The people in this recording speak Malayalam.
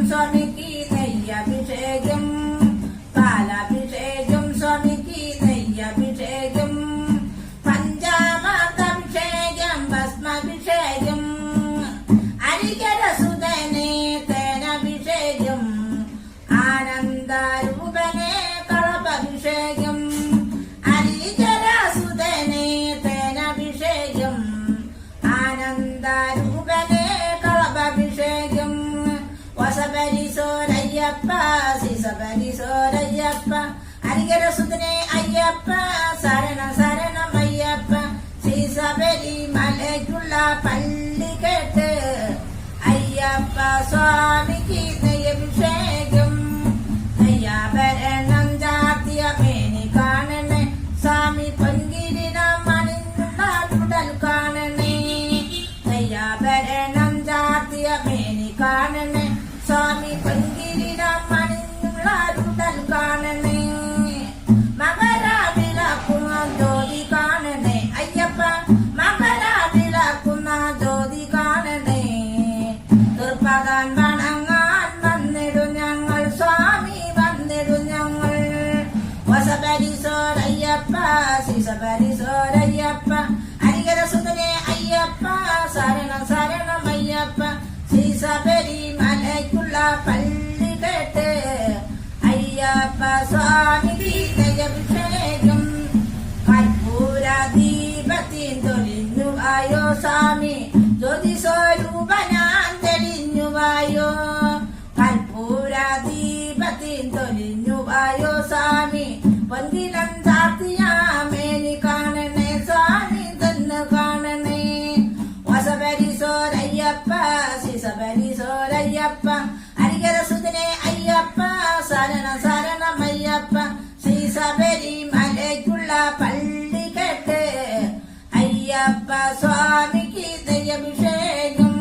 സ്വാമിക്ക് നെയ്യഭിഷേകം പാലഭിഷേകം സ്വാമിക്ക് നെയ്യഭിഷേകം പഞ്ചാമൃതാഭിഷേകം ഭസ്മാഭിഷേകം അരികരസുതനെ തേനഭിഷേകം ആനന്ദരൂപനെ കളഭഭിഷേകം അരികരസുതനെ തേനഭിഷേകം ആനന്ദരൂപനെ കളഭഭിഷേകം വസപരിസോരയ്യപ്പ സിസപരിസോരയ്യപ്പ അരികരസുതനെ അയ്യപ്പ ശരണം ശരണം അയ്യപ്പ ശ്രീസബരി മലയ്ക്കുള്ള പള്ളി കേട്ട് അയ്യപ്പ സ്വാമിക്ക് നെയ്യഭിഷേകം നെയ്യാഭരണം ചാർത്തിയ മേനി കാണണേ സ്വാമി പൊൻകിരീടം അണിഞ്ഞുള്ള തുടൽ കാണണേ നെയ്യാഭരണം ചാർത്തിയ മേനി കാണണേ സ്വാമി പൊൻകിരീടം അണിഞ്ഞുള്ള തുടൽ കാണണേ മകരവിളക്കുന്ന ജ്യോതി കാണണേ അയ്യപ്പ മകരവിളക്കുന്ന ജ്യോതി കാണണേ ദുർഭഗാൻ വണങ്ങാൻ വന്നിടും ഞങ്ങൾ സ്വാമി വന്നിടും ഞങ്ങൾ വസപരിസോരയ്യപ്പ ശിശപരിസോരയ്യപ്പ അരികരസുതനെ അയ്യപ്പ ശരണം ശരണം അയ്യപ്പ ശ്രീസബരി മലയ്ക്കുള്ള പള്ളി കേട്ട് അയ്യപ്പ സ്വാമിക്ക് നെയ്യഭിഷേകം കർപ്പൂര ദീപത്തിൻ തൊലിഞ്ഞു വായോ സ്വാമി ജ്യോതി സ്വരൂപനാൻ തെളിഞ്ഞു വായോ കർപ്പൂര ദീപത്തിൻ തൊലിഞ്ഞു വായോ സ്വാമി പൊൻകിലം ചാർത്തിയ മേനി കാണണേ സ്വാമി തന്നെ കാണണേ വസപരിസോരയ്യപ്പ ശിശപരിസോരയ്യപ്പ അരികരസുതനെ അയ്യപ്പ ശരണം ശരണം അയ്യപ്പ ശ്രീസബരി മലയ്ക്കുള്ള പള്ളി കേട്ട് അയ്യപ്പ സ്വാമിക്ക് നെയ്യഭിഷേകം